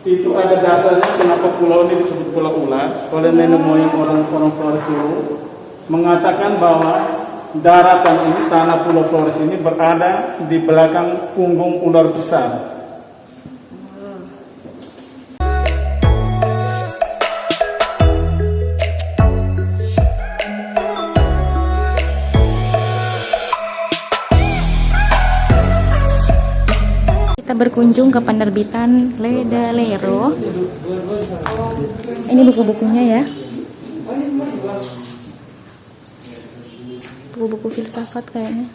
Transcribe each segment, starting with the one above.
Itu ada dasarnya kenapa pulau ini disebut Pulau Ular oleh nenek moyang orang-orang Flores dulu, mengatakan bahwa daratan ini, tanah Pulau Flores ini berada di belakang punggung ular besar. Kita berkunjung ke penerbitan Ledalero. Ini buku-bukunya ya. Buku-buku filsafat kayaknya.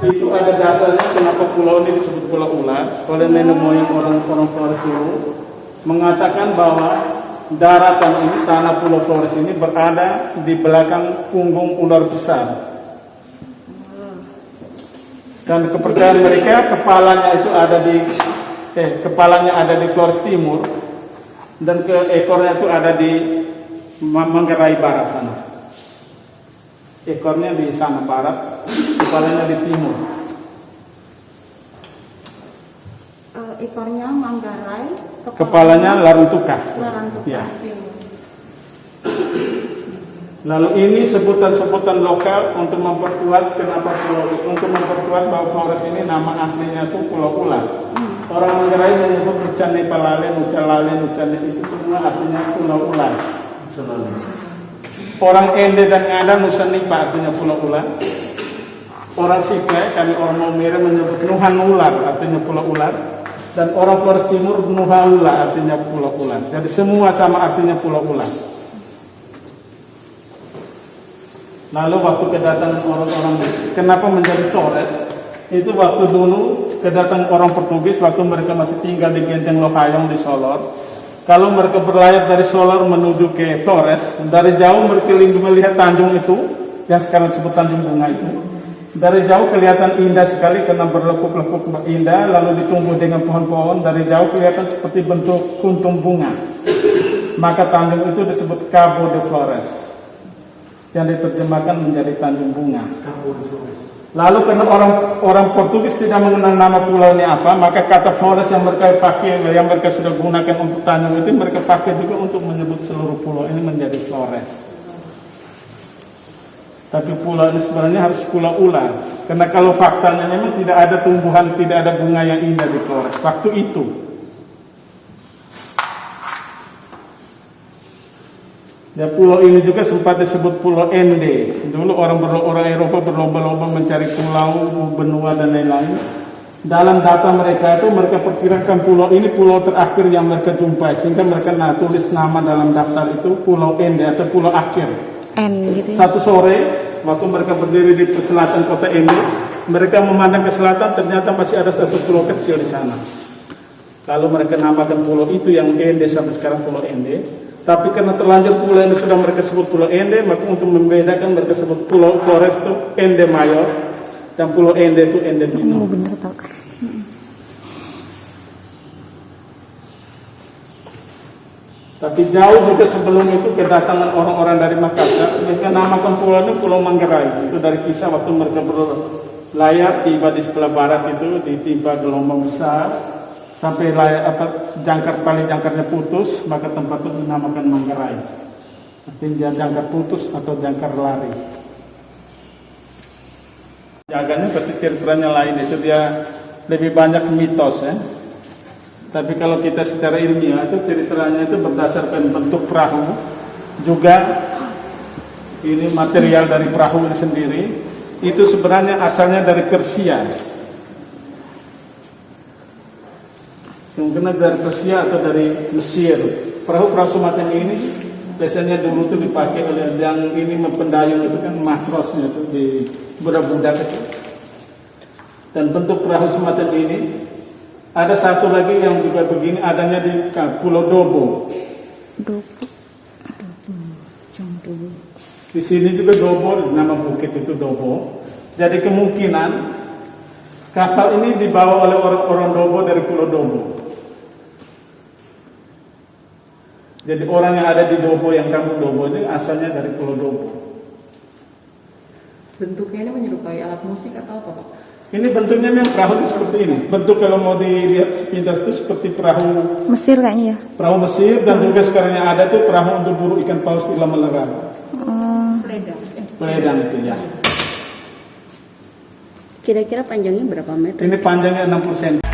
Itu ada dasarnya kenapa pulau ini disebut Pulau Ular oleh nenek moyang orang-orang Flores dulu, mengatakan bahwa daratan ini, tanah Pulau Flores ini berada di belakang punggung ular besar. Dan kepercayaan mereka kepalanya ada di Flores Timur dan ekornya itu ada di Manggarai Barat sana. Ekornya di sana barat, kepalanya di timur. Ekornya Manggarai, kepalanya Larantuka. Ya. Lalu ini sebutan-sebutan lokal untuk memperkuat kenapa untuk memperkuat bahwa Flores ini nama aslinya itu Pulau Ular. Orang Manggarai menyebut Nucane Palale, Nucalale, Nucane itu semua artinya Pulau Ular. Orang Ende dan Ngada Nusanipa artinya Pulau Ular. Orang Sikai, kami orang Maumere menyebut Nuhan Ular artinya Pulau Ular. Dan orang Flores Timur Nuhaula artinya Pulau Ular. Jadi semua sama artinya Pulau Ular. Lalu waktu kedatangan orang-orang, kenapa menjadi Flores? Itu waktu dulu kedatangan orang Portugis waktu mereka masih tinggal di Genteng Lokayong di Solor. Kalau mereka berlayar dari Solor menuju ke Flores, dari jauh mereka melihat tanjung itu, yang sekarang disebut Tanjung Bunga itu. Dari jauh kelihatan indah sekali karena berlekuk-lekuk indah, lalu ditumbuh dengan pohon-pohon. Dari jauh kelihatan seperti bentuk kuntum bunga. Maka tanjung itu disebut Cabo de Flores, yang diterjemahkan menjadi Tanjung Bunga. Lalu karena orang Portugis tidak mengenal nama pulau ini apa, maka kata Flores yang mereka pakai, yang mereka sudah gunakan untuk tanjung itu, mereka pakai juga untuk menyebut seluruh pulau ini menjadi Flores. Tapi pulau ini sebenarnya harus Pulau Ular, karena kalau faktanya memang tidak ada tumbuhan, tidak ada bunga yang indah di Flores waktu itu. Ya, pulau ini juga sempat disebut Pulau Ende. Dulu orang Eropa berlomba-lomba mencari pulau, benua dan lain-lain. Dalam data mereka itu mereka perkirakan pulau ini pulau terakhir yang mereka jumpai, sehingga mereka tulis nama dalam daftar itu Pulau Ende atau Pulau Akhir. Gitu ya. Satu sore waktu mereka berdiri di selatan kota Ende, mereka memandang ke selatan, ternyata masih ada satu pulau kecil di sana. Lalu mereka namakan pulau itu yang Ende sampai sekarang Pulau Ende. Tapi karena terlanjur pulau ini sudah mereka sebut Pulau Ende, maka untuk membedakan mereka sebut Pulau Flores itu Ende Mayor dan Pulau Ende itu Ende Minor. Bener tau. Tapi jauh juga sebelum itu kedatangan orang-orang dari Makassar, mereka namakan pulau ini Pulau Manggarai. Itu dari kisah waktu mereka berlayar tiba di sebelah barat itu ditimpa gelombang besar. Sampai jangkarnya putus, maka tempat itu dinamakan Manggarai. Artinya jangkar putus atau jangkar lari. Jaganya pasti ceritanya lain, itu dia lebih banyak mitos ya. Tapi kalau kita secara ilmiah itu ceritanya itu berdasarkan bentuk perahu, juga ini material dari perahu ini sendiri, itu sebenarnya asalnya dari Persia. Mungkin dari Persia atau dari Mesir. Perahu-perahu semacam ini biasanya dulu itu dipakai oleh yang ini mempendayung itu kan matrosnya itu di budak-budak itu. Dan bentuk perahu semacam ini ada satu lagi yang juga begini, adanya di Pulau Dobo. Di sini juga Dobo, nama bukit itu Dobo. Jadi kemungkinan kapal ini dibawa oleh orang-orang Dobo dari Pulau Dobo. Jadi orang yang ada di Dobo, yang kampung Dobo ini asalnya dari Pulau Dobo. Bentuknya ini menyerupai alat musik atau apa, Pak? Ini bentuknya memang perahu itu seperti ini. Bentuk kalau mau dilihat sepintas itu seperti perahu Mesir kayaknya ya. Perahu Mesir, dan juga sekarang yang ada itu perahu untuk buru ikan paus di Laman Legara. Peledang. Peledang itu ya. Kira-kira panjangnya berapa meter? Ini panjangnya 60 cm.